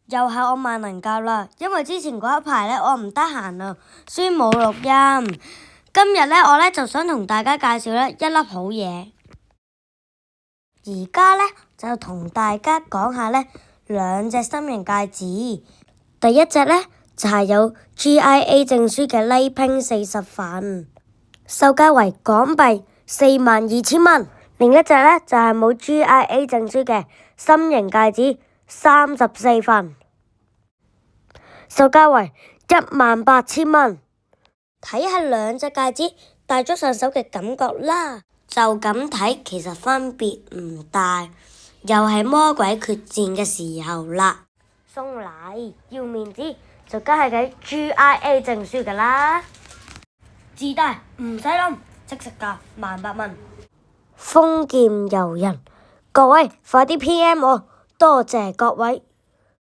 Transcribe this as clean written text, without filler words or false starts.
又係我萬能教啦，因為之前嗰一排呢，我唔得閒啊，所以冇錄音。今日呢，我呢就想同大家介紹呢一粒好嘢。而家呢，就同大家講下呢兩隻心形戒指。第一隻呢，就係有 GIA 證書嘅 Light Pink 40份，售價為港幣42,000蚊。另一隻呢，就係冇 GIA 證書嘅心形戒指34份，售價為18,000蚊。睇下兩隻戒指戴咗上手嘅感覺啦，就咁睇其實分別唔大，又係魔鬼決戰嘅時候啦。送禮要面子就梗係睇 GIA 證書㗎啦，自帶唔使諗，即食價18,000蚊。豐儉由人，各位快啲 PM 我，多謝各位。